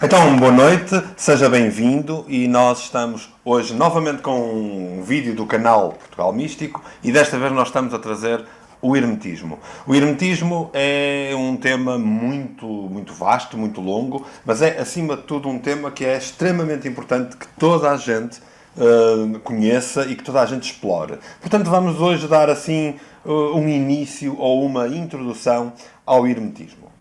Então, boa noite, seja bem-vindo e nós estamos hoje novamente com um vídeo do canal Portugal Místico e desta vez nós estamos a trazer o Hermetismo. O Hermetismo é um tema muito vasto, muito longo, mas é acima de tudo um tema que é extremamente importante que toda a gente conheça e que toda a gente explore. Portanto, vamos hoje dar assim um início ou uma introdução ao Hermetismo.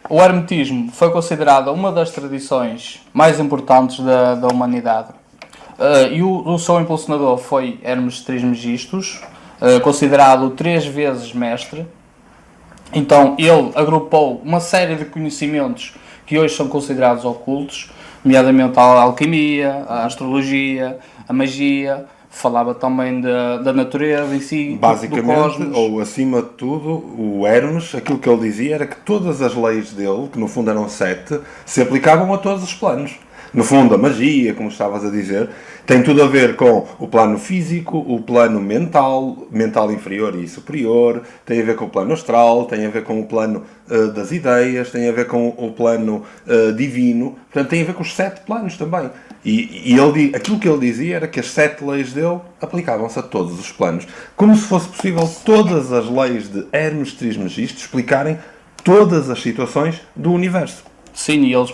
O hermetismo foi considerado uma das tradições mais importantes da humanidade. E o seu impulsionador foi Hermes Trismegistus, considerado 3 vezes mestre. Então ele agrupou uma série de conhecimentos que hoje são considerados ocultos, nomeadamente a alquimia, a astrologia, a magia. Falava também da natureza em si, basicamente, do cosmos. ou acima de tudo, o Hermes, aquilo que ele dizia era que todas as leis dele, que no fundo eram 7, se aplicavam a todos os planos. No fundo, a magia, como estavas a dizer, tem tudo a ver com o plano físico, o plano mental inferior e superior, tem a ver com o plano astral, tem a ver com o plano das ideias, tem a ver com o plano divino, portanto tem a ver com os 7 planos também. E aquilo que ele dizia era que as 7 leis dele aplicavam-se a todos os planos. Como se fosse possível todas as leis de Hermes Trismegisto explicarem todas as situações do universo. Sim, e ele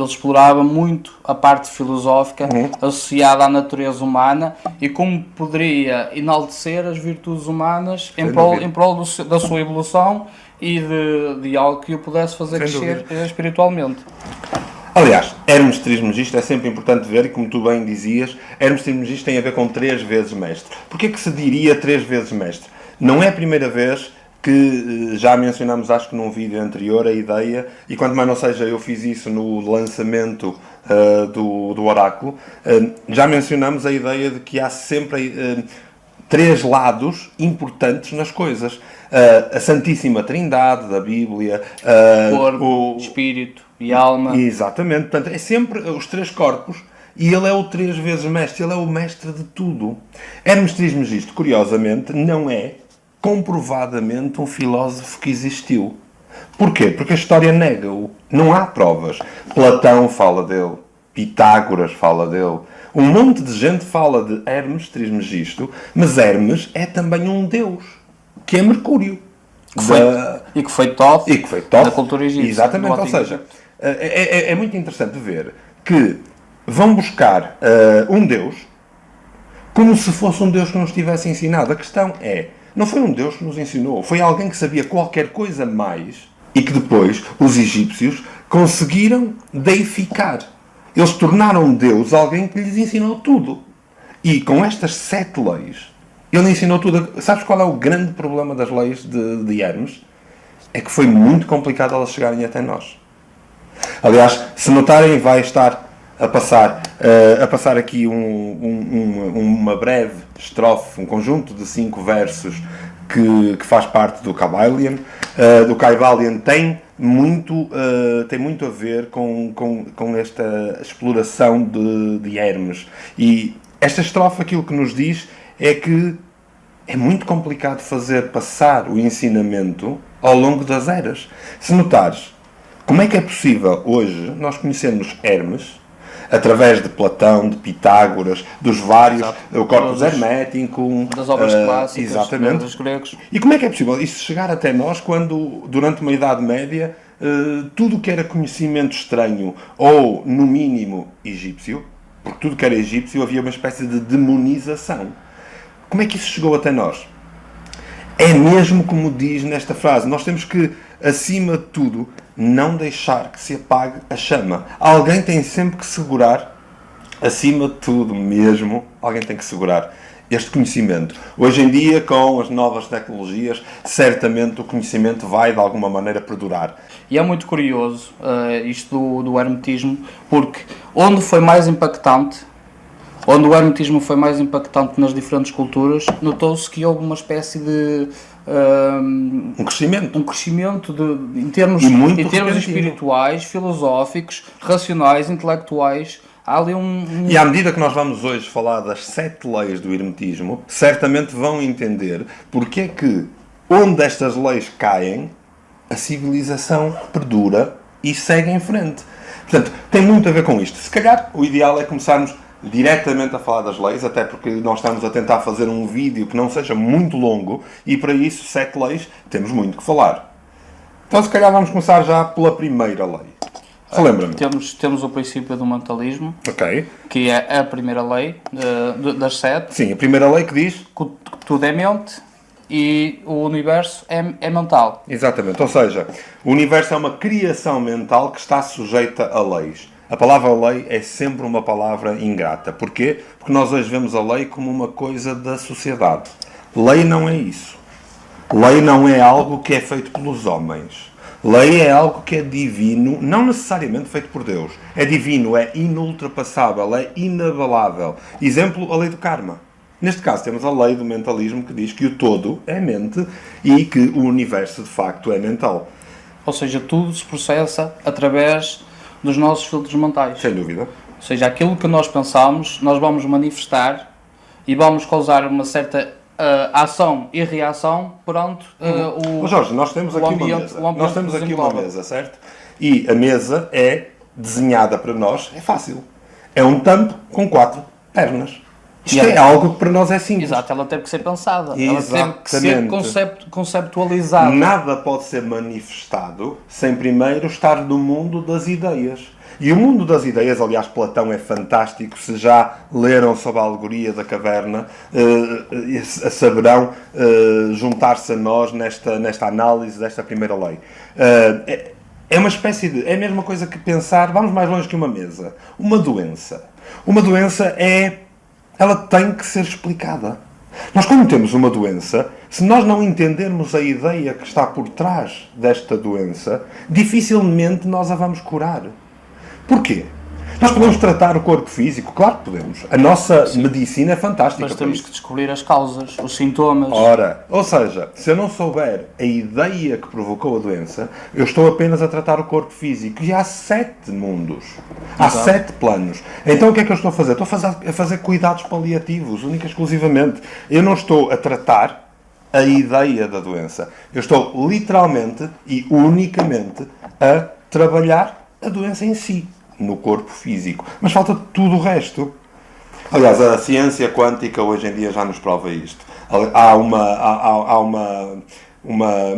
explorava muito a parte filosófica associada à natureza humana e como poderia enaltecer as virtudes humanas em prol da sua evolução e de algo que o pudesse fazer crescer espiritualmente. Aliás, Hermes Trismegisto é sempre importante ver, e como tu bem dizias, Hermes Trismegisto tem a ver com 3 vezes mestre. Porquê que se diria 3 vezes mestre? Não é a primeira vez que já mencionámos, acho que num vídeo anterior, a ideia, e quanto mais não seja, eu fiz isso no lançamento do oráculo, já mencionámos a ideia de que há sempre 3 lados importantes nas coisas. A Santíssima Trindade da Bíblia, Corpo, espírito e alma. Exatamente, portanto, é sempre os 3 corpos. E ele é o 3 vezes mestre, ele é o mestre de tudo. Hermes Trismegisto, curiosamente, não é comprovadamente um filósofo que existiu. Porquê? Porque a história nega-o. Não há provas. Platão fala dele, Pitágoras fala dele, um monte de gente fala de Hermes Trismegisto, mas Hermes é também um deus, que é Mercúrio. E que foi top da cultura egípcia. Exatamente, ou seja, é muito interessante ver que vão buscar um deus como se fosse um deus que nos tivesse ensinado. A questão é, não foi um deus que nos ensinou, foi alguém que sabia qualquer coisa mais e que depois os egípcios conseguiram deificar. Eles tornaram Deus alguém que lhes ensinou tudo. E com estas 7 leis, ele ensinou tudo. Sabes qual é o grande problema das leis de Hermes? É que foi muito complicado elas chegarem até nós. Aliás, se notarem, vai estar a passar aqui uma breve estrofe, um conjunto de 5 versos que faz parte do Kybalion. Do Kybalion tem muito a ver com esta exploração de Hermes. E esta estrofe aquilo que nos diz é que é muito complicado fazer passar o ensinamento ao longo das eras. Se notares, como é que é possível hoje nós conhecermos Hermes através de Platão, de Pitágoras, dos vários, o corpus hermético, das obras clássicas, exatamente, dos gregos. E como é que é possível isso chegar até nós quando, durante uma Idade Média, tudo que era conhecimento estranho, ou, no mínimo, egípcio, porque tudo que era egípcio havia uma espécie de demonização. Como é que isso chegou até nós? É mesmo como diz nesta frase, nós temos que, acima de tudo, não deixar que se apague a chama. Alguém tem sempre que segurar, acima de tudo mesmo, alguém tem que segurar este conhecimento. Hoje em dia, com as novas tecnologias, certamente o conhecimento vai, de alguma maneira, perdurar. E é muito curioso isto do hermetismo, porque onde o hermetismo foi mais impactante nas diferentes culturas, notou-se que houve uma espécie de Um crescimento. em termos repentino. espirituais, filosóficos, racionais, intelectuais. Há ali E à medida que nós vamos hoje falar das 7 leis do hermetismo, certamente vão entender porque é que, onde estas leis caem, a civilização perdura e segue em frente. Portanto, tem muito a ver com isto. Se calhar, o ideal é começarmos diretamente a falar das leis, até porque nós estamos a tentar fazer um vídeo que não seja muito longo e, para isso, 7 leis, temos muito que falar. Então, se calhar, vamos começar já pela primeira lei. Relembra-me. Temos o princípio do mentalismo, Ok. que é a primeira lei das 7, Sim, a primeira lei que diz... que tudo é mente e o universo é mental. Exatamente, ou seja, o universo é uma criação mental que está sujeita a leis. A palavra lei é sempre uma palavra ingrata. Porquê? Porque nós hoje vemos a lei como uma coisa da sociedade. Lei não é isso. Lei não é algo que é feito pelos homens. Lei é algo que é divino, não necessariamente feito por Deus. É divino, é inultrapassável, é inabalável. Exemplo, a lei do karma. Neste caso temos a lei do mentalismo que diz que o todo é mente e que o universo de facto é mental. Ou seja, tudo se processa através dos nossos filtros mentais. Sem dúvida. Ou seja, aquilo que nós pensamos, nós vamos manifestar e vamos causar uma certa ação e reação perante Mas Jorge, nós temos aqui uma mesa. Nós temos aqui uma mesa, certo? E a mesa é desenhada para nós, é fácil. É um tampo com 4 pernas. Isto é algo que para nós é simples. Exato, ela teve que ser pensada. Exatamente. Ela teve que ser conceptualizada. Nada pode ser manifestado sem primeiro estar no mundo das ideias. E o mundo das ideias, aliás, Platão é fantástico. Se já leram sobre a alegoria da caverna, saberão juntar-se a nós nesta análise desta primeira lei. É uma espécie de... É a mesma coisa que pensar... Vamos mais longe que uma mesa. Uma doença. Uma doença ela tem que ser explicada. Nós, quando temos uma doença, se nós não entendermos a ideia que está por trás desta doença, dificilmente nós a vamos curar. Porquê? Nós podemos tratar o corpo físico? Claro que podemos. A nossa medicina é fantástica. Mas temos que descobrir as causas, os sintomas. Ora, ou seja, se eu não souber a ideia que provocou a doença, eu estou apenas a tratar o corpo físico. E há 7 mundos. Há 7 planos. Então o que é que eu estou a fazer? Estou a fazer cuidados paliativos, única e exclusivamente. Eu não estou a tratar a ideia da doença. Eu estou literalmente e unicamente a trabalhar a doença em si, no corpo físico. Mas falta tudo o resto. Aliás, a ciência quântica hoje em dia já nos prova isto. Há uma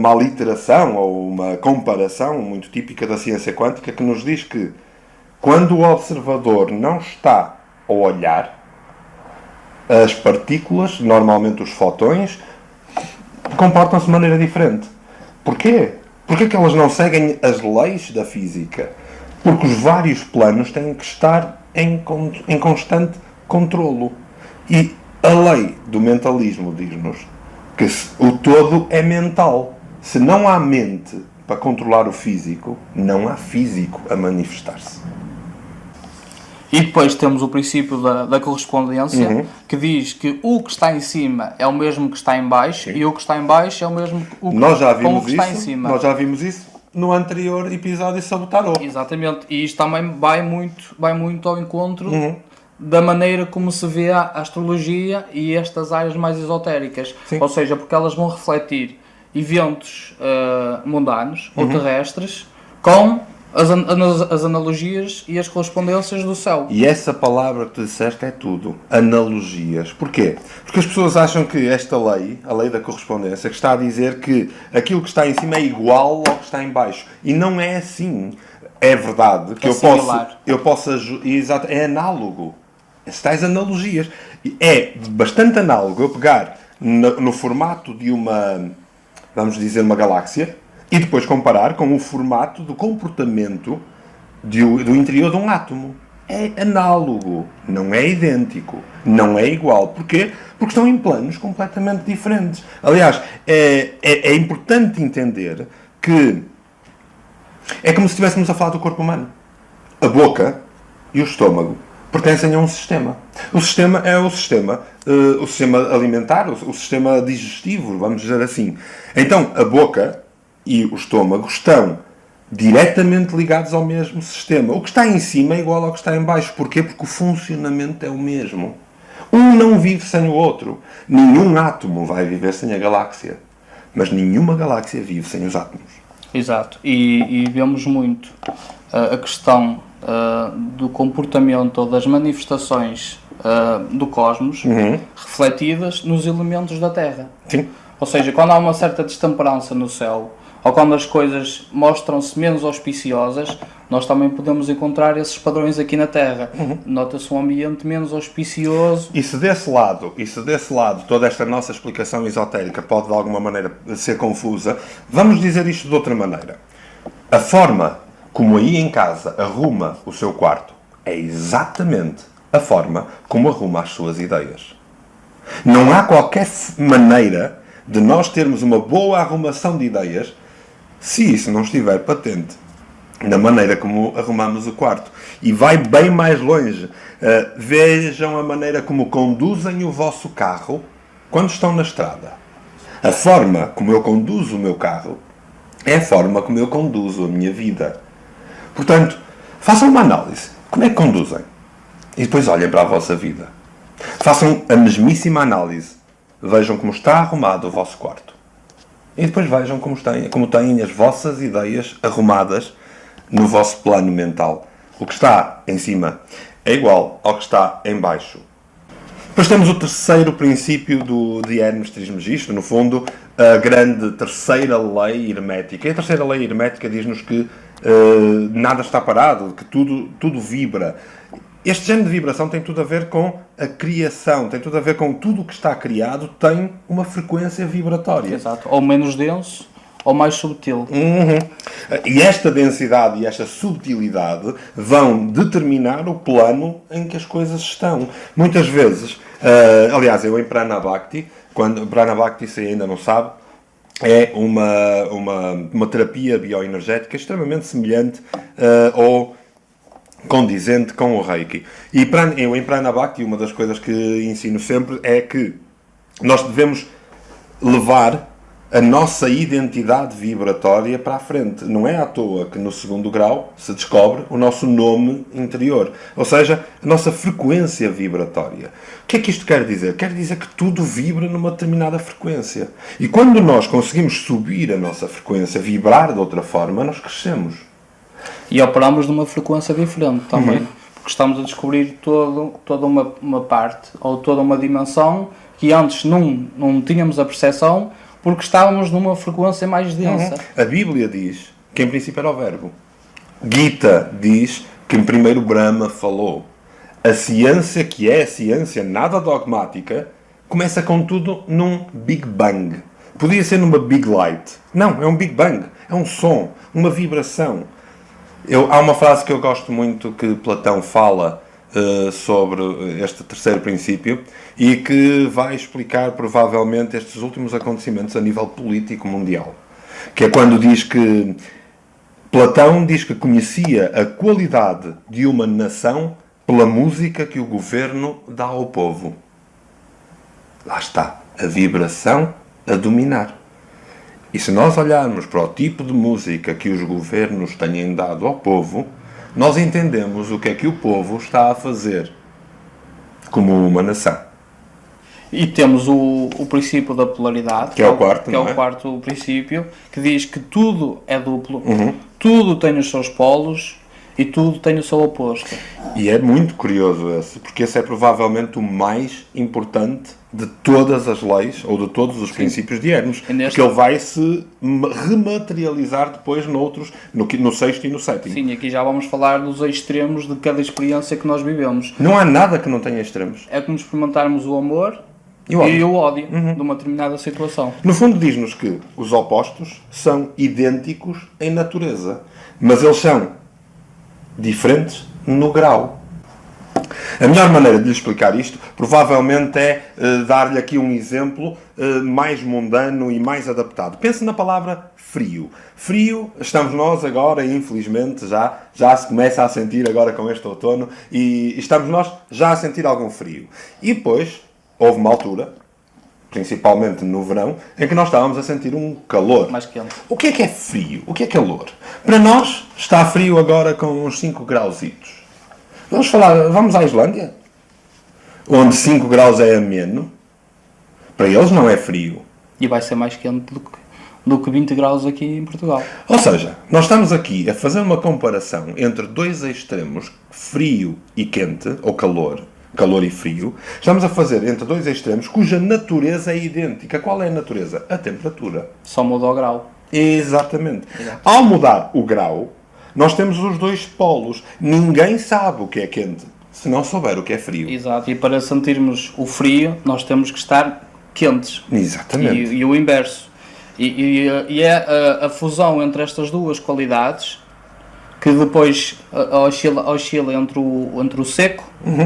aliteração ou uma comparação muito típica da ciência quântica que nos diz que quando o observador não está a olhar, as partículas, normalmente os fotões, comportam-se de maneira diferente. Porquê? Porquê que elas não seguem as leis da física? Porque os vários planos têm que estar em constante controlo. E a lei do mentalismo diz-nos que o todo é mental. Se não há mente para controlar o físico, não há físico a manifestar-se. E depois temos o princípio da correspondência, que diz que o que está em cima é o mesmo que está em baixo. Sim. E o que está em baixo é o mesmo que está em cima. Nós já vimos isso no anterior episódio sobre o tarot. Exatamente. E isto também vai muito ao encontro da maneira como se vê a astrologia e estas áreas mais esotéricas. Sim. Ou seja, porque elas vão refletir eventos mundanos ou terrestres com as analogias e as correspondências do céu. E essa palavra que tu disseste é tudo. Analogias. Porquê? Porque as pessoas acham que esta lei, a lei da correspondência, que está a dizer que aquilo que está em cima é igual ao que está em baixo. E não é assim. É verdade que eu posso exato, é análogo. Tais analogias. É bastante análogo eu pegar no formato de uma, vamos dizer, uma galáxia, e depois comparar com o formato do comportamento do interior de um átomo. é análogo, não é idêntico, não é igual. Porquê? Porque estão em planos completamente diferentes. Aliás, é importante entender que é como se estivéssemos a falar do corpo humano. A boca e o estômago pertencem a um sistema. O sistema é o sistema alimentar, o sistema digestivo, vamos dizer assim. Então, a boca e o estômago estão diretamente ligados ao mesmo sistema. O que está em cima é igual ao que está em baixo. Porquê? Porque o funcionamento é o mesmo. Um não vive sem o outro. Nenhum átomo vai viver sem a galáxia. Mas nenhuma galáxia vive sem os átomos. Exato. E vemos muito a questão do comportamento ou das manifestações do cosmos refletidas nos elementos da Terra. Sim. Ou seja, quando há uma certa destemperança no céu, ou quando as coisas mostram-se menos auspiciosas, nós também podemos encontrar esses padrões aqui na Terra. Nota-se um ambiente menos auspicioso. E se desse lado, toda esta nossa explicação esotérica pode de alguma maneira ser confusa, vamos dizer isto de outra maneira. A forma como aí em casa arruma o seu quarto é exatamente a forma como arruma as suas ideias. Não há qualquer maneira de nós termos uma boa arrumação de ideias se isso não estiver patente na maneira como arrumamos o quarto. E vai bem mais longe. Vejam a maneira como conduzem o vosso carro quando estão na estrada. A forma como eu conduzo o meu carro é a forma como eu conduzo a minha vida. Portanto, façam uma análise. Como é que conduzem? E depois olhem para a vossa vida. Façam a mesmíssima análise. Vejam como está arrumado o vosso quarto. E depois vejam como têm as vossas ideias arrumadas no vosso plano mental. O que está em cima é igual ao que está em baixo. Depois temos o terceiro princípio de Hermes Trismegisto, no fundo, a grande terceira lei hermética. E a terceira lei hermética diz-nos que nada está parado, que tudo vibra. Este género de vibração tem tudo a ver com a criação, tem tudo a ver com tudo o que está criado, tem uma frequência vibratória. Exato. Ou menos denso, ou mais subtil. E esta densidade e esta subtilidade vão determinar o plano em que as coisas estão. Muitas vezes, aliás, eu em Prana Bhakti, Prana Bhakti, se ainda não sabe, é uma terapia bioenergética extremamente semelhante ou condizente com o Reiki. E eu em Prana Bhakti, uma das coisas que ensino sempre é que nós devemos levar a nossa identidade vibratória para a frente. Não é à toa que no segundo grau se descobre o nosso nome interior. Ou seja, a nossa frequência vibratória. O que é que isto quer dizer? Quer dizer que tudo vibra numa determinada frequência. E quando nós conseguimos subir a nossa frequência, vibrar de outra forma, nós crescemos. E operamos numa frequência diferente também. Porque estamos a descobrir toda uma parte, ou toda uma dimensão, que antes não tínhamos a percepção, porque estávamos numa frequência mais densa. A Bíblia diz que em princípio era o Verbo. Gita diz que em primeiro Brahma falou. A ciência, que é a ciência nada dogmática, começa com tudo num Big Bang. Podia ser numa Big Light. Não, é um Big Bang. É um som, uma vibração. Há uma frase que eu gosto muito que Platão fala sobre este terceiro princípio e que vai explicar provavelmente estes últimos acontecimentos a nível político mundial. Que é quando diz que Platão diz que conhecia a qualidade de uma nação pela música que o governo dá ao povo. Lá está, a vibração a dominar. E se nós olharmos para o tipo de música que os governos têm dado ao povo, nós entendemos o que é que o povo está a fazer como uma nação. E temos o princípio da polaridade, que é o quarto, que é o quarto princípio, que diz que tudo é duplo, tudo tem os seus polos e tudo tem o seu oposto. E é muito curioso esse, porque esse é provavelmente o mais importante de todas as leis, ou de todos os princípios de Hermes, porque ele vai se rematerializar depois no sexto e no sétimo. Sim, aqui já vamos falar dos extremos de cada experiência que nós vivemos. Não há nada que não tenha extremos. É como experimentarmos o amor e o ódio de uma determinada situação. No fundo diz-nos que os opostos são idênticos em natureza, mas eles são diferentes no grau. A melhor maneira de lhe explicar isto, provavelmente, é dar-lhe aqui um exemplo mais mundano e mais adaptado. Pense na palavra frio. Frio, estamos nós agora, infelizmente, já se começa a sentir agora com este outono, e estamos nós já a sentir algum frio. E depois, houve uma altura, principalmente no verão, em que nós estávamos a sentir um calor. Mais quente. O que é frio? O que é calor? Para nós, está frio agora com uns 5 grauzitos. Vamos à Islândia, onde 5 graus é ameno. Para eles não é frio. E vai ser mais quente do que 20 graus aqui em Portugal. Ou seja, nós estamos aqui a fazer uma comparação entre dois extremos, frio e quente, ou calor e frio. Estamos a fazer entre dois extremos cuja natureza é idêntica. Qual é a natureza? A temperatura. Só muda o grau. Exatamente. Ao mudar o grau, nós temos os dois polos. Ninguém sabe o que é quente se não souber o que é frio. Exato. E para sentirmos o frio, nós temos que estar quentes. Exatamente. E o inverso. E é a fusão entre estas duas qualidades que depois oscila entre o seco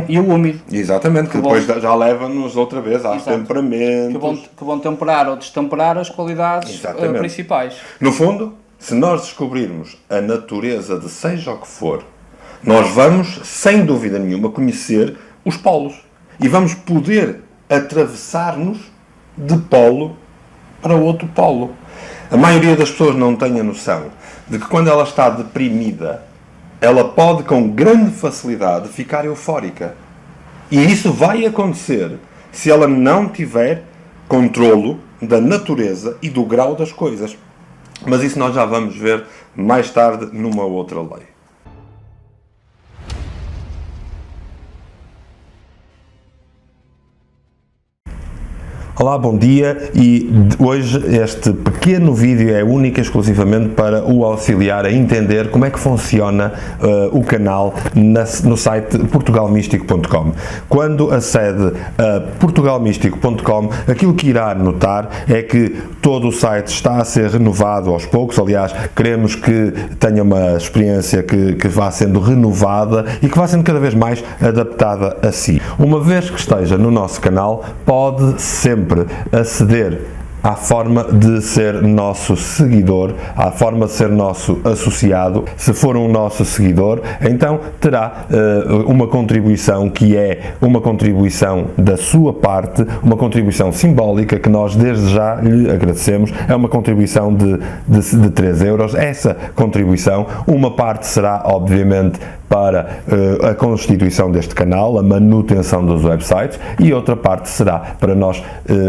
e o úmido. Exatamente, que depois já leva-nos outra vez aos temperamentos. Que vão temperar ou destemperar as qualidades principais. No fundo, se nós descobrirmos a natureza de seja o que for, nós vamos, sem dúvida nenhuma, conhecer os polos. E vamos poder atravessar-nos de polo para outro polo. A maioria das pessoas não tem a noção de que quando ela está deprimida, ela pode com grande facilidade ficar eufórica. E isso vai acontecer se ela não tiver controlo da natureza e do grau das coisas. Mas isso nós já vamos ver mais tarde numa outra lei. Olá, bom dia, e hoje este pequeno vídeo é único e exclusivamente para o auxiliar a entender como é que funciona o canal no site portugalmístico.com. Quando acede a portugalmístico.com, aquilo que irá notar é que todo o site está a ser renovado aos poucos. Aliás, queremos que tenha uma experiência que vá sendo renovada e que vá sendo cada vez mais adaptada a si. Uma vez que esteja no nosso canal, pode sempre aceder à forma de ser nosso seguidor, à forma de ser nosso associado. Se for um nosso seguidor, então terá uma contribuição que é uma contribuição da sua parte, uma contribuição simbólica que nós desde já lhe agradecemos. É uma contribuição de 3 euros. Essa contribuição, uma parte será obviamente para a constituição deste canal, a manutenção dos websites, e outra parte será para nós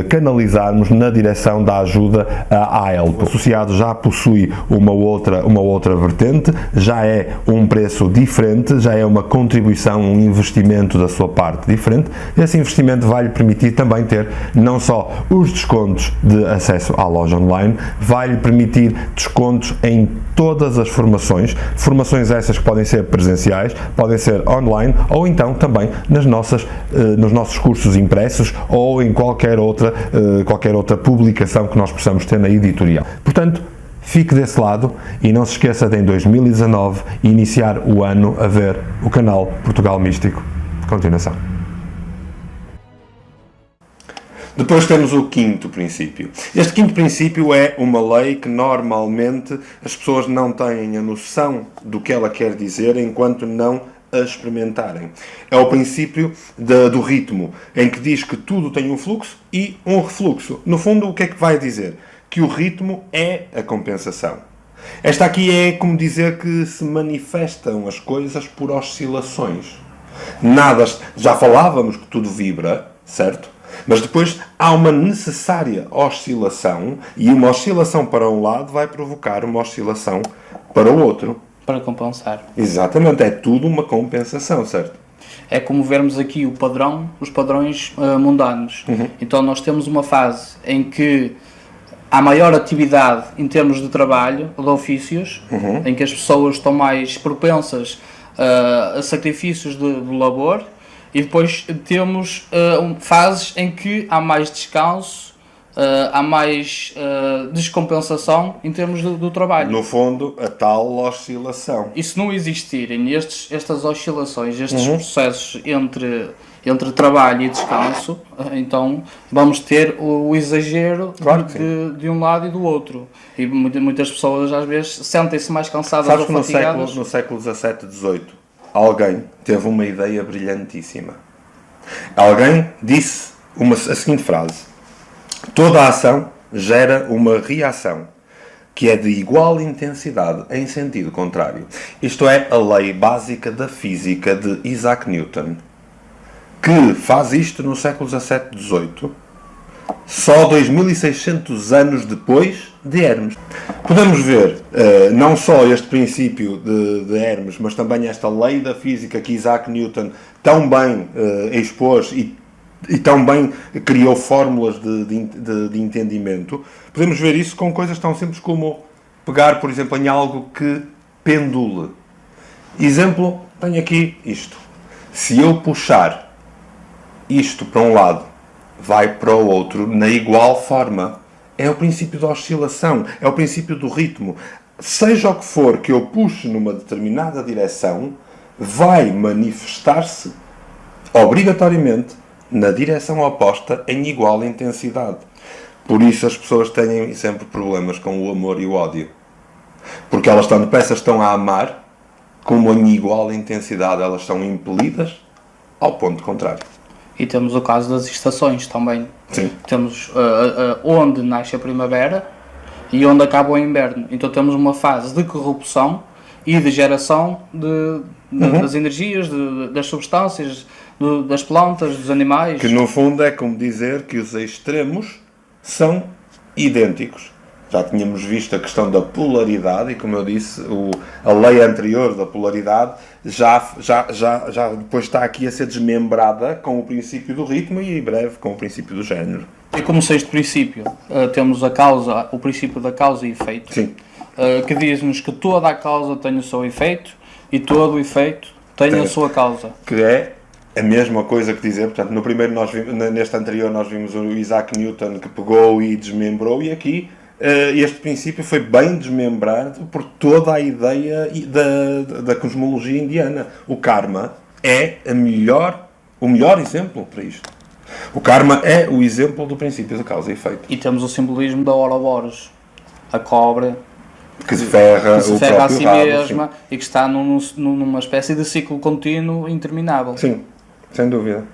canalizarmos na direção da ajuda à AELP. O associado já possui uma outra vertente, já é um preço diferente, já é uma contribuição, um investimento da sua parte diferente. Esse investimento vai lhe permitir também ter não só os descontos de acesso à loja online, vai lhe permitir descontos em todas as formações essas que podem ser presenciais, podem ser online, ou então também nos nossos cursos impressos ou em qualquer outra publicação que nós possamos ter na editorial. Portanto, fique desse lado e não se esqueça de em 2019 iniciar o ano a ver o canal Portugal Místico. Continuação. Depois temos o quinto princípio. Este quinto princípio é uma lei que normalmente as pessoas não têm a noção do que ela quer dizer enquanto não a experimentarem. É o princípio do ritmo, em que diz que tudo tem um fluxo e um refluxo. No fundo, o que é que vai dizer? Que o ritmo é a compensação. Esta aqui é como dizer que se manifestam as coisas por oscilações. Já falávamos que tudo vibra, certo? Mas depois há uma necessária oscilação, e uma oscilação para um lado vai provocar uma oscilação para o outro. Para compensar. Exatamente, é tudo uma compensação, certo? É como vermos aqui os padrões mundanos. Então nós temos uma fase em que há maior atividade em termos de trabalho, de ofícios, em que as pessoas estão mais propensas a sacrifícios de labor. E depois temos fases em que há mais descanso, há mais descompensação em termos do trabalho. No fundo, a tal oscilação. E se não existirem estas oscilações, estes processos entre trabalho e descanso, então vamos ter o exagero Claro de um lado e do outro. E muitas pessoas às vezes sentem-se mais cansadas Sabes ou que fatigadas. no século XVII, XVIII, alguém teve uma ideia brilhantíssima. Alguém disse a seguinte frase: toda a ação gera uma reação, que é de igual intensidade em sentido contrário. Isto é a lei básica da física de Isaac Newton, que faz isto no século XVII, XVIII, só 2600 anos depois de Hermes. Podemos ver não só este princípio de Hermes, mas também esta lei da física que Isaac Newton tão bem expôs e tão bem criou fórmulas de entendimento. Podemos ver isso com coisas tão simples como pegar, por exemplo, em algo que pendule. Exemplo, tenho aqui isto. Se eu puxar isto para um lado, vai para o outro na igual forma. É o princípio da oscilação, é o princípio do ritmo. Seja o que for que eu puxe numa determinada direção, vai manifestar-se obrigatoriamente na direção oposta em igual intensidade. Por isso as pessoas têm sempre problemas com o amor e o ódio. Porque elas estão depressa, estão a amar, como em igual intensidade elas são impelidas ao ponto contrário. E temos o caso das estações também. Sim. Temos onde nasce a primavera e onde acaba o inverno. Então temos uma fase de corrupção e de geração das energias, das substâncias, das plantas, dos animais. Que no fundo é como dizer que os extremos são idênticos. Já tínhamos visto a questão da polaridade e, como eu disse, a lei anterior da polaridade já depois está aqui a ser desmembrada com o princípio do ritmo e em breve com o princípio do género. E como sexto princípio, temos o princípio da causa e efeito. Sim. Que diz-nos que toda a causa tem o seu efeito e todo o efeito tem a sua causa. Que é a mesma coisa que dizer, portanto, no primeiro neste anterior nós vimos o Isaac Newton que pegou e desmembrou, e aqui este princípio foi bem desmembrado por toda a ideia da cosmologia indiana. O karma é o melhor exemplo para isto. O karma é o exemplo do princípio de causa e efeito. E temos o simbolismo da Ouroboros, a cobra que se ferra a próprio si rabo, mesma, sim. E que está numa espécie de ciclo contínuo interminável. Sim, sem dúvida.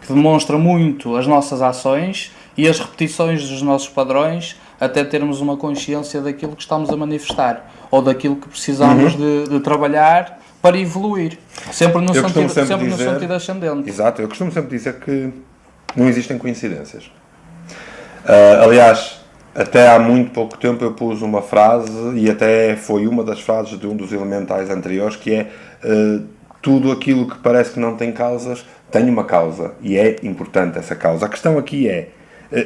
Que demonstra muito as nossas ações e as repetições dos nossos padrões até termos uma consciência daquilo que estamos a manifestar ou daquilo que precisamos de trabalhar para evoluir. Sempre no sentido ascendente. Exato, eu costumo sempre dizer que não existem coincidências. Aliás, até há muito pouco tempo eu pus uma frase, e até foi uma das frases de um dos elementais anteriores, que é tudo aquilo que parece que não tem causas, tem uma causa, e é importante essa causa. A questão aqui é,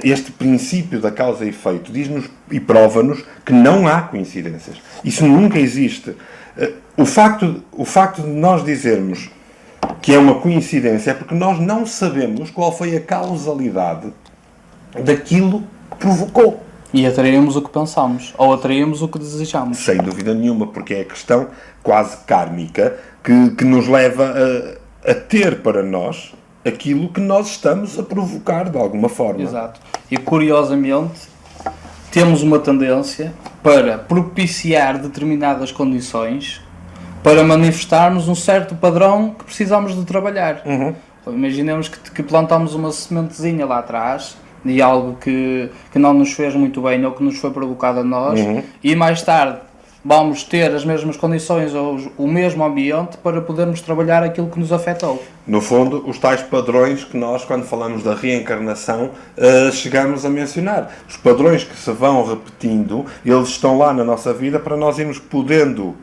este princípio da causa e efeito diz-nos e prova-nos que não há coincidências. Isso nunca existe. O facto de nós dizermos que é uma coincidência é porque nós não sabemos qual foi a causalidade daquilo que provocou. E atraímos o que pensamos, ou atraímos o que desejamos. Sem dúvida nenhuma, porque é a questão quase kármica que nos leva a ter para nós aquilo que nós estamos a provocar de alguma forma. Exato. E curiosamente, temos uma tendência para propiciar determinadas condições para manifestarmos um certo padrão que precisamos de trabalhar. Então, imaginemos que plantamos uma sementezinha lá atrás de algo que não nos fez muito bem ou que nos foi provocado a nós, e mais tarde vamos ter as mesmas condições ou o mesmo ambiente para podermos trabalhar aquilo que nos afetou. No fundo, os tais padrões que nós, quando falamos da reencarnação, chegamos a mencionar. Os padrões que se vão repetindo, eles estão lá na nossa vida para nós irmos podendo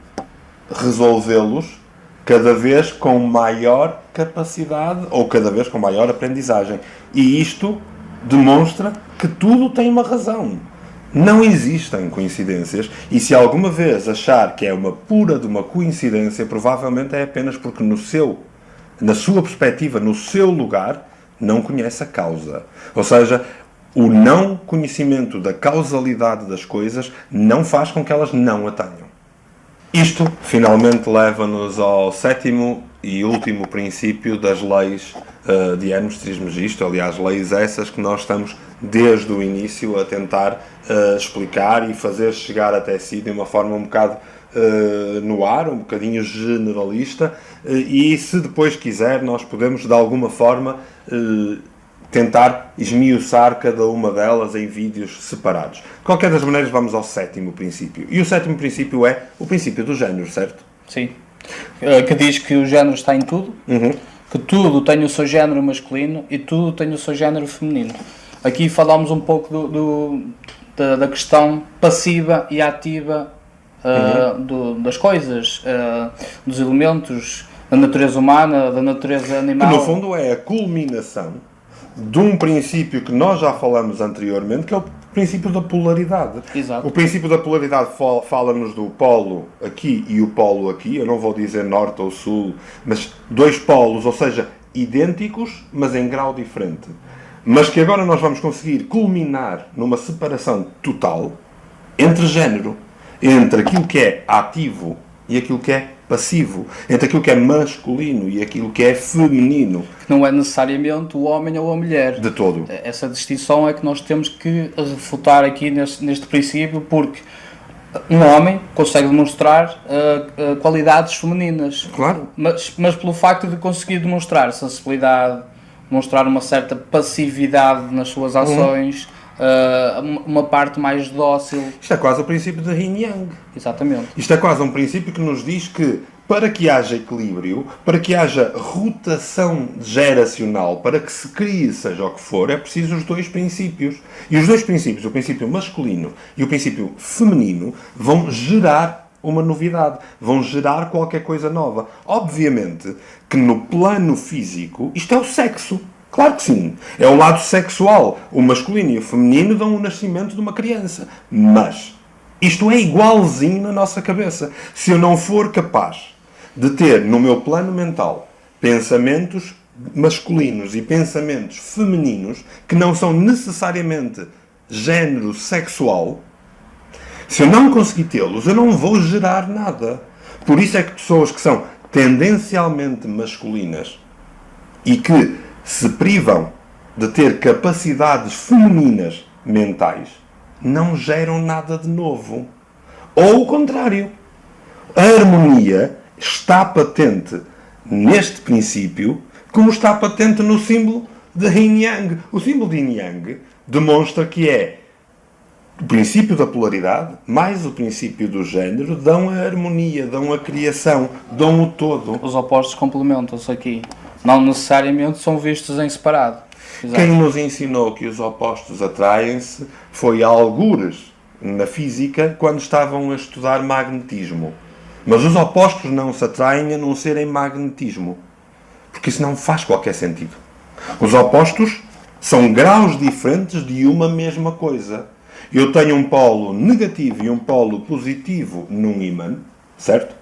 resolvê-los cada vez com maior capacidade ou cada vez com maior aprendizagem. E isto demonstra que tudo tem uma razão. Não existem coincidências, e se alguma vez achar que é uma pura de uma coincidência, provavelmente é apenas porque na sua perspectiva, no seu lugar, não conhece a causa. Ou seja, O não conhecimento da causalidade das coisas não faz com que elas não a tenham. Isto, finalmente, leva-nos ao sétimo e último princípio das leis de Hermes Trismegisto. Aliás, leis essas que nós estamos, desde o início, a tentar explicar e fazer chegar até si de uma forma um bocado no ar, um bocadinho generalista, e se depois quiser, nós podemos, de alguma forma, tentar esmiuçar cada uma delas em vídeos separados. De qualquer das maneiras, vamos ao sétimo princípio. E o sétimo princípio é o princípio do género, certo? Sim. Que diz que o género está em tudo, que tudo tem o seu género masculino e tudo tem o seu género feminino. Aqui falamos um pouco da questão passiva e ativa das coisas, dos elementos, da natureza humana, da natureza animal. Que no fundo é a culminação de um princípio que nós já falamos anteriormente, que é o princípio da polaridade. Exato. O princípio da polaridade fala-nos do polo aqui e o polo aqui. Eu não vou dizer norte ou sul, mas dois polos, ou seja, idênticos, mas em grau diferente. Mas que agora nós vamos conseguir culminar numa separação total entre género, entre aquilo que é ativo e aquilo que é passivo, entre aquilo que é masculino e aquilo que é feminino. Não é necessariamente o homem ou a mulher. De todo. Essa distinção é que nós temos que refutar aqui neste princípio, porque um homem consegue demonstrar qualidades femininas. Claro. Mas pelo facto de conseguir demonstrar sensibilidade, demonstrar uma certa passividade nas suas ações, uma parte mais dócil. Isto é quase o princípio de Yin Yang. Exatamente. Isto é quase um princípio que nos diz que para que haja equilíbrio, para que haja rotação geracional, para que se crie seja o que for, é preciso os dois princípios. E os dois princípios, o princípio masculino e o princípio feminino, vão gerar uma novidade, vão gerar qualquer coisa nova. Obviamente que no plano físico, isto é o sexo. Claro que sim. É o lado sexual. O masculino e o feminino dão o nascimento de uma criança. Mas isto é igualzinho na nossa cabeça. Se eu não for capaz de ter no meu plano mental pensamentos masculinos e pensamentos femininos que não são necessariamente género sexual, se eu não conseguir tê-los, eu não vou gerar nada. Por isso é que pessoas que são tendencialmente masculinas e que se privam de ter capacidades femininas mentais, não geram nada de novo. Ou o contrário. A harmonia está patente neste princípio, como está patente no símbolo de Yin Yang. O símbolo de Yin Yang demonstra que é o princípio da polaridade mais o princípio do género dão a harmonia, dão a criação, dão o todo. Os opostos complementam-se aqui. Não necessariamente são vistos em separado. Exato. Quem nos ensinou que os opostos atraem-se foi algures na física quando estavam a estudar magnetismo. Mas os opostos não se atraem a não ser em magnetismo. Porque isso não faz qualquer sentido. Os opostos são graus diferentes de uma mesma coisa. Eu tenho um polo negativo e um polo positivo num ímã, certo?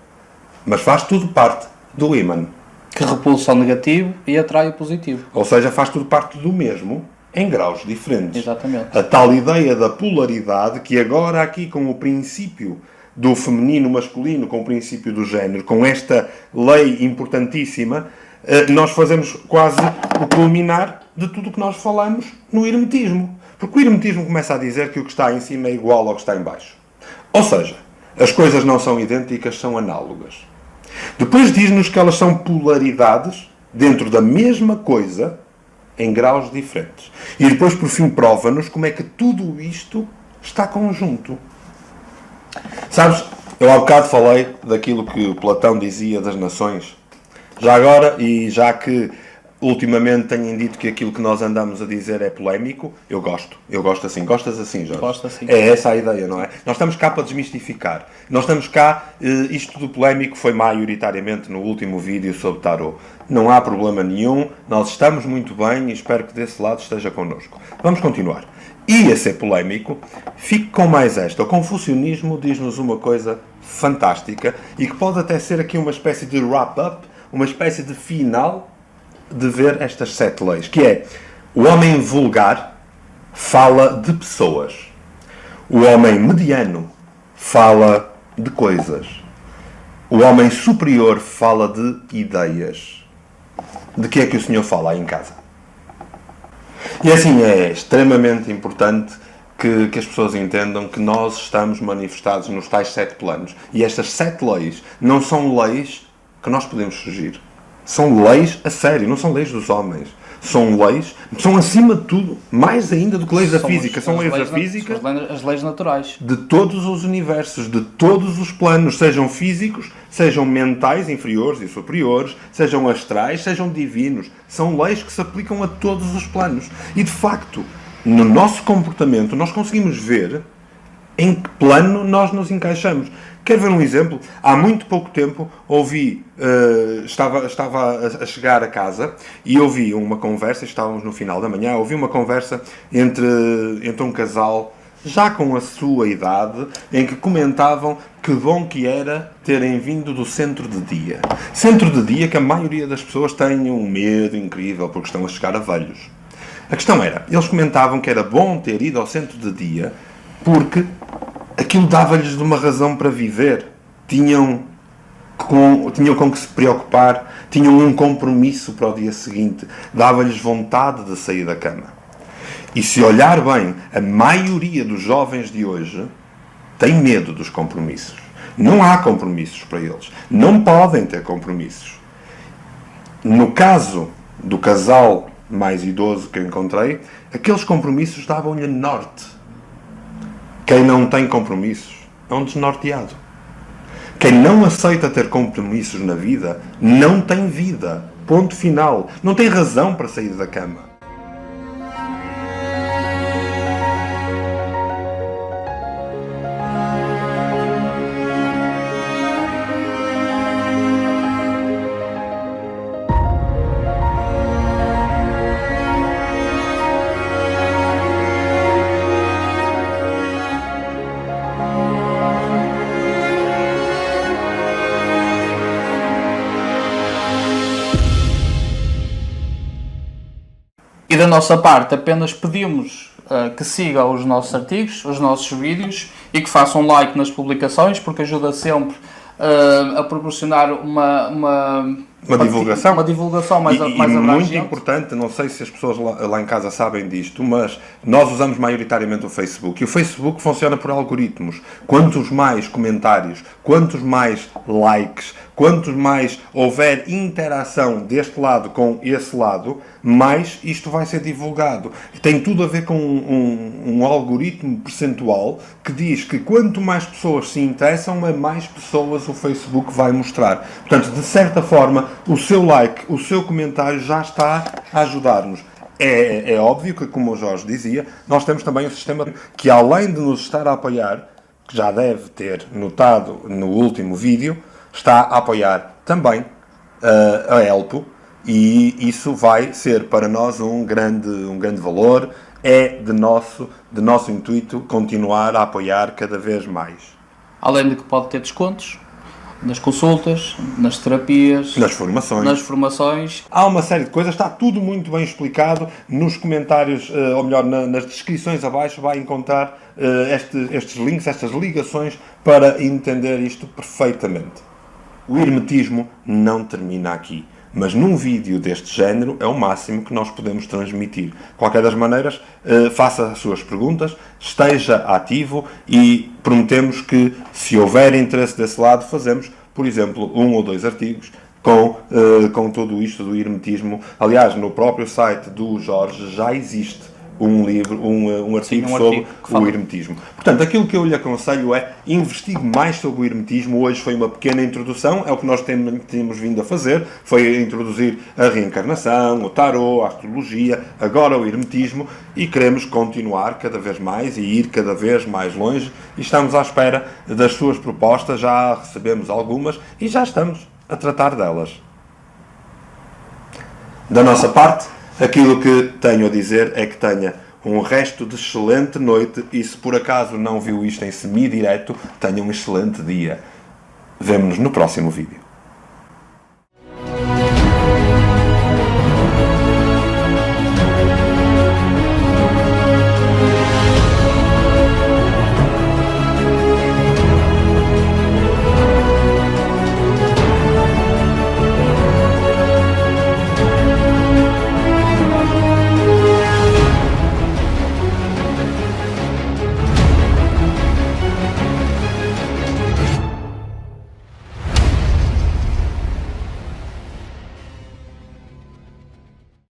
Mas faz tudo parte do ímã. Que repulsa o negativo e atrai o positivo. Ou seja, faz tudo parte do mesmo, em graus diferentes. Exatamente. A tal ideia da polaridade, que agora aqui com o princípio do feminino masculino, com o princípio do género, com esta lei importantíssima, nós fazemos quase o culminar de tudo o que nós falamos no hermetismo. Porque o hermetismo começa a dizer que o que está em cima é igual ao que está em baixo. Ou seja, as coisas não são idênticas, são análogas. Depois diz-nos que elas são polaridades dentro da mesma coisa em graus diferentes. E depois, por fim, prova-nos como é que tudo isto está conjunto. Sabes, eu há bocado falei daquilo que Platão dizia das nações. Já agora, e já que ultimamente têm dito que aquilo que nós andamos a dizer é polémico, eu gosto assim. Gostas assim, Jorge? Gosto assim. É essa a ideia, não é? Nós estamos cá para desmistificar. Nós estamos cá, isto do polémico foi maioritariamente no último vídeo sobre tarot. Não há problema nenhum, nós estamos muito bem e espero que desse lado esteja connosco. Vamos continuar. E a ser polémico, fique com mais esta. O confucionismo diz-nos uma coisa fantástica e que pode até ser aqui uma espécie de wrap-up, uma espécie de final de ver estas 7 leis, que é o homem vulgar fala de pessoas. O homem mediano fala de coisas. O homem superior fala de ideias. De que é que o Senhor fala aí em casa? E assim é extremamente importante que as pessoas entendam que nós estamos manifestados nos tais 7 planos. E estas 7 leis não são leis que nós podemos fugir. São leis a sério, não são leis dos homens. São leis, são acima de tudo, mais ainda do que leis da física. São leis da física, as leis naturais. De todos os universos, de todos os planos, sejam físicos, sejam mentais, inferiores e superiores, sejam astrais, sejam divinos. São leis que se aplicam a todos os planos. E, de facto, no nosso comportamento, nós conseguimos ver em que plano nós nos encaixamos. Quer ver um exemplo? Há muito pouco tempo estava a chegar a casa e ouvi uma conversa, estávamos no final da manhã, ouvi uma conversa entre um casal já com a sua idade, em que comentavam que bom que era terem vindo do centro de dia. Centro de dia que a maioria das pessoas tem um medo incrível porque estão a chegar a velhos. A questão era, eles comentavam que era bom ter ido ao centro de dia porque aquilo dava-lhes de uma razão para viver. Tinham com que se preocupar, tinham um compromisso para o dia seguinte, dava-lhes vontade de sair da cama. E se olhar bem, a maioria dos jovens de hoje tem medo dos compromissos. Não há compromissos para eles. Não podem ter compromissos. No caso do casal mais idoso que eu encontrei, aqueles compromissos davam-lhe norte. Quem não tem compromissos é um desnorteado. Quem não aceita ter compromissos na vida, não tem vida. Ponto final. Não tem razão para sair da cama. E da nossa parte apenas pedimos que sigam os nossos artigos, os nossos vídeos e que façam like nas publicações, porque ajuda sempre a proporcionar uma divulgação. Uma divulgação mais abrangente. Muito importante, não sei se as pessoas lá em casa sabem disto, mas nós usamos maioritariamente o Facebook. E o Facebook funciona por algoritmos. Quantos mais comentários, quantos mais likes, quantos mais houver interação deste lado com esse lado, mais isto vai ser divulgado. Tem tudo a ver com um algoritmo percentual que diz que quanto mais pessoas se interessam, a mais pessoas o Facebook vai mostrar. Portanto, de certa forma, o seu like, o seu comentário já está a ajudar-nos. É óbvio que, como o Jorge dizia, nós temos também um sistema que, além de nos estar a apoiar, que já deve ter notado no último vídeo, está a apoiar também a Elpo, e isso vai ser para nós um grande valor. É de nosso intuito continuar a apoiar cada vez mais. Além de que pode ter descontos nas consultas, nas terapias, nas formações. Há uma série de coisas, está tudo muito bem explicado nos comentários, ou melhor, nas descrições abaixo vai encontrar estes links, estas ligações para entender isto perfeitamente. O hermetismo não termina aqui, mas num vídeo deste género é o máximo que nós podemos transmitir. De qualquer das maneiras, faça as suas perguntas, esteja ativo e prometemos que, se houver interesse desse lado, fazemos, por exemplo, 1 ou 2 artigos com tudo isto do hermetismo. Aliás, no próprio site do Jorge já existe um livro, um artigo sobre o hermetismo. Portanto, aquilo que eu lhe aconselho é investigue mais sobre o hermetismo. Hoje foi uma pequena introdução, é o que nós temos vindo a fazer, foi introduzir a reencarnação, o tarô, a astrologia, agora o hermetismo, e queremos continuar cada vez mais e ir cada vez mais longe, e estamos à espera das suas propostas. Já recebemos algumas e já estamos a tratar delas. Da nossa parte, aquilo que tenho a dizer é que tenha um resto de excelente noite e, se por acaso não viu isto em semi-direto, tenha um excelente dia. Vemo-nos no próximo vídeo.